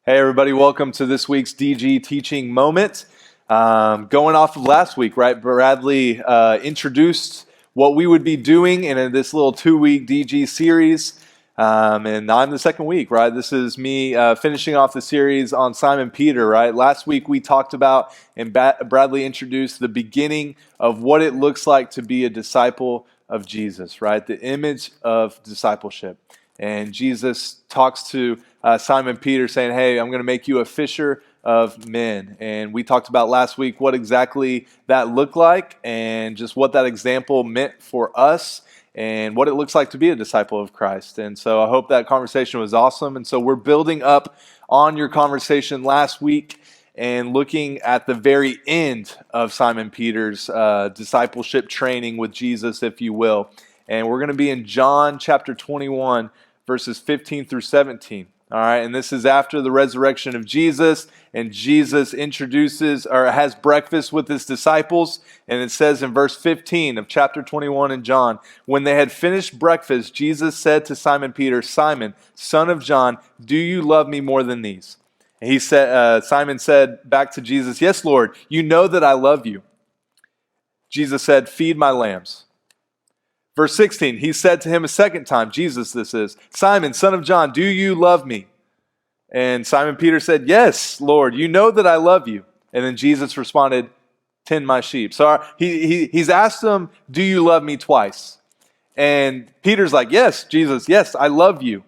Hey everybody, welcome to this week's DG Teaching Moment. Going off of last week, right? Bradley introduced what we would be doing in this little 2-week DG series. And I'm the second week, right? This is me finishing off the series on Simon Peter, right? Last week we talked about, and Bradley introduced the beginning of what it looks like to be a disciple of Jesus, right? The image of discipleship. And Jesus talks to Simon Peter saying, hey, I'm going to make you a fisher of men. And we talked about last week what exactly that looked like and just what that example meant for us and what it looks like to be a disciple of Christ. And so I hope that conversation was awesome. And so we're building up on your conversation last week and looking at the very end of Simon Peter's discipleship training with Jesus, if you will. And we're going to be in John chapter 21, verses 15 through 17. All right, and this is after the resurrection of Jesus, and Jesus introduces or has breakfast with his disciples, and it says in verse 15 of chapter 21 in John, when they had finished breakfast, Jesus said to Simon Peter, Simon, son of John, do you love me more than these? And he said, Simon said back to Jesus, yes, Lord, you know that I love you. Jesus said, feed my lambs. Verse 16, he said to him a second time, Jesus this is, Simon, son of John, do you love me? And Simon Peter said, yes, Lord, you know that I love you. And then Jesus responded, tend my sheep. So he's asked him, do you love me twice? And Peter's like, yes, Jesus, yes, I love you.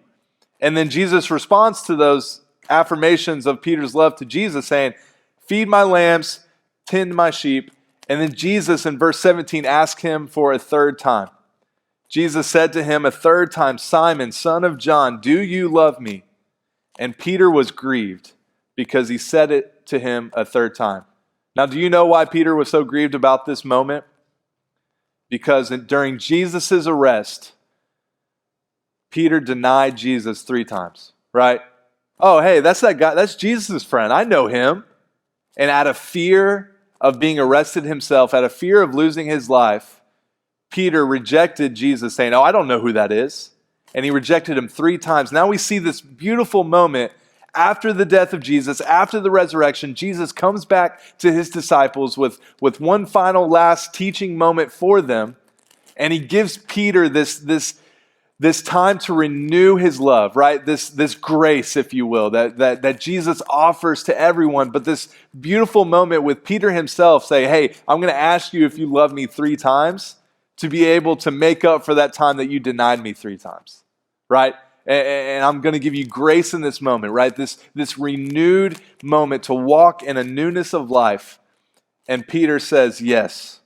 And then Jesus responds to those affirmations of Peter's love to Jesus saying, feed my lambs, tend my sheep. And then Jesus in verse 17 asked him for a third time. Jesus said to him a third time, Simon, son of John, do you love me? And Peter was grieved because he said it to him a third time. Now, do you know why Peter was so grieved about this moment? Because during Jesus' arrest, Peter denied Jesus 3 times, right? Oh, hey, that's that guy. That's Jesus' friend. I know him. And out of fear of being arrested himself, out of fear of losing his life, Peter rejected Jesus, saying, oh, I don't know who that is. And he rejected him 3 times. Now we see this beautiful moment after the death of Jesus, after the resurrection. Jesus comes back to his disciples with one final last teaching moment for them. And he gives Peter this time to renew his love, right? This grace, if you will, that Jesus offers to everyone. But this beautiful moment with Peter himself say, hey, I'm going to ask you if you love me 3 times. To be able to make up for that time that you denied me 3 times, right? And I'm going to give you grace in this moment, right? This renewed moment to walk in a newness of life. And Peter says, yes,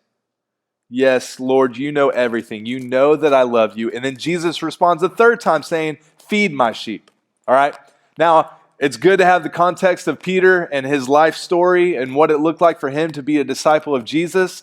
Lord, you know everything. You know that I love you. And then Jesus responds a third time saying, feed my sheep, all right? Now, it's good to have the context of Peter and his life story and what it looked like for him to be a disciple of Jesus.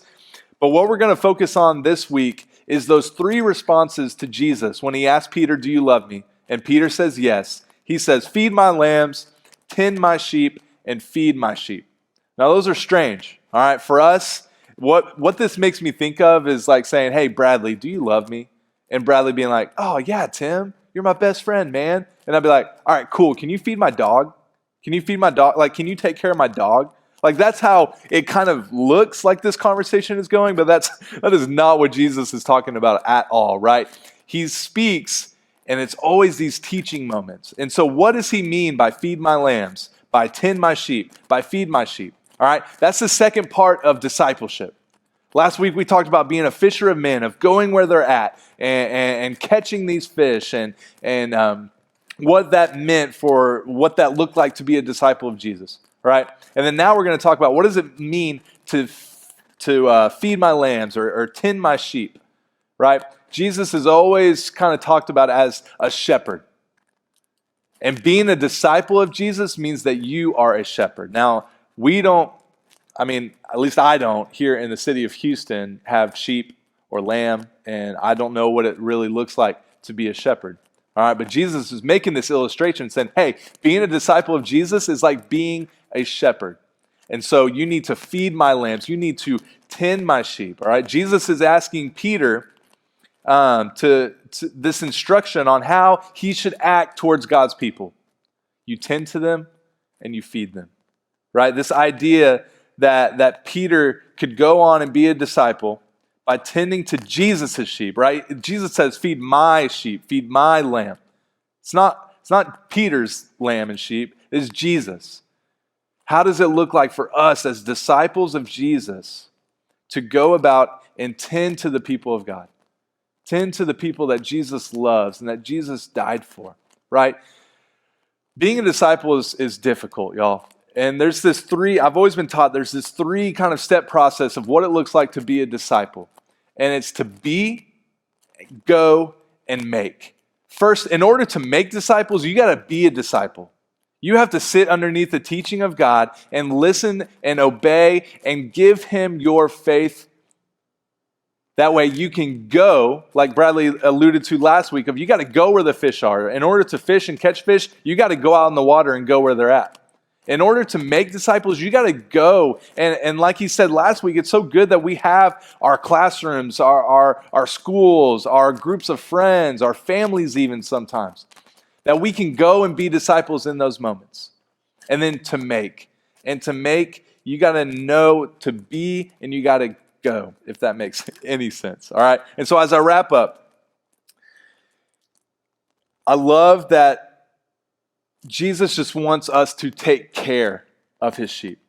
But what we're going to focus on this week is those 3 responses to Jesus when he asked Peter, do you love me? And Peter says yes. He says, feed my lambs, tend my sheep, and feed my sheep. Now those are strange, all right? For us, what this makes me think of is like saying, hey, Bradley, do you love me? And Bradley being like, oh yeah, Tim, you're my best friend, man. And I'd be like, all right, cool. Can you feed my dog? Can you feed my dog? Like, can you take care of my dog? Like that's how it kind of looks like this conversation is going, but that is not what Jesus is talking about at all, right? He speaks, and it's always these teaching moments. And so what does he mean by feed my lambs, by tend my sheep, by feed my sheep? All right, that's the second part of discipleship. Last week we talked about being a fisher of men, of going where they're at and catching these fish and what that meant for what that looked like to be a disciple of Jesus. Right? And then now we're going to talk about what does it mean to feed my lambs or tend my sheep, right? Jesus is always kind of talked about as a shepherd. And being a disciple of Jesus means that you are a shepherd. Now, at least I don't, here in the city of Houston, have sheep or lamb, and I don't know what it really looks like to be a shepherd. All right, but Jesus is making this illustration saying, hey, being a disciple of Jesus is like being a shepherd. And so you need to feed my lambs. You need to tend my sheep. All right, Jesus is asking Peter to this instruction on how he should act towards God's people. You tend to them, and you feed them. Right? This idea that Peter could go on and be a disciple by tending to Jesus' sheep, right? Jesus says, feed my sheep, feed my lamb. It's not Peter's lamb and sheep, it's Jesus. How does it look like for us as disciples of Jesus to go about and tend to the people of God? Tend to the people that Jesus loves and that Jesus died for, right? Being a disciple is difficult, y'all. And I've always been taught there's this 3 kind of step process of what it looks like to be a disciple. And it's to be, go, and make. First, in order to make disciples, you got to be a disciple. You have to sit underneath the teaching of God and listen and obey and give him your faith. That way you can go, like Bradley alluded to last week, you got to go where the fish are. In order to fish and catch fish, you got to go out in the water and go where they're at. In order to make disciples, you got to go. And like he said last week, it's so good that we have our classrooms, our schools, our groups of friends, our families even sometimes, that we can go and be disciples in those moments. And then to make. And to make, you got to know to be and you got to go, if that makes any sense. All right. And so as I wrap up, I love that Jesus just wants us to take care of his sheep.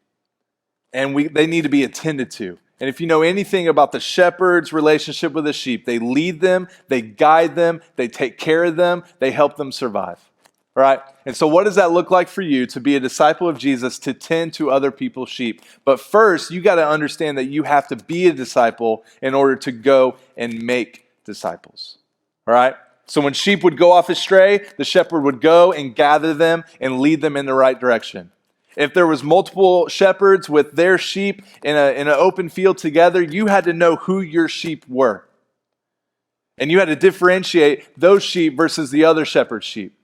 And they need to be attended to. And if you know anything about the shepherd's relationship with the sheep, they lead them, they guide them, they take care of them, they help them survive. All right? And so what does that look like for you to be a disciple of Jesus, to tend to other people's sheep? But first, you got to understand that you have to be a disciple in order to go and make disciples. All right? So when sheep would go off astray, the shepherd would go and gather them and lead them in the right direction. If there was multiple shepherds with their sheep in an open field together, you had to know who your sheep were. And you had to differentiate those sheep versus the other shepherd's sheep.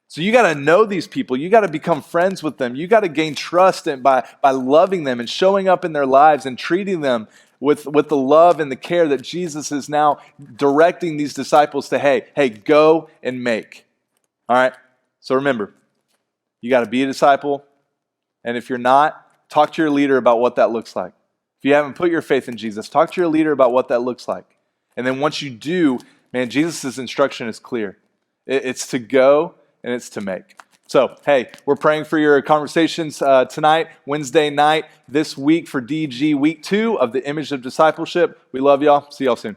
So you got to know these people. You got to become friends with them. You got to gain trust by loving them and showing up in their lives and treating them with the love and the care that Jesus is now directing these disciples to, hey, go and make. All right? So remember, you got to be a disciple. And if you're not, talk to your leader about what that looks like. If you haven't put your faith in Jesus, talk to your leader about what that looks like. And then once you do, man, Jesus' instruction is clear. It's to go and it's to make. So, hey, we're praying for your conversations tonight, Wednesday night, this week for DG Week 2 of the Image of Discipleship. We love y'all. See y'all soon.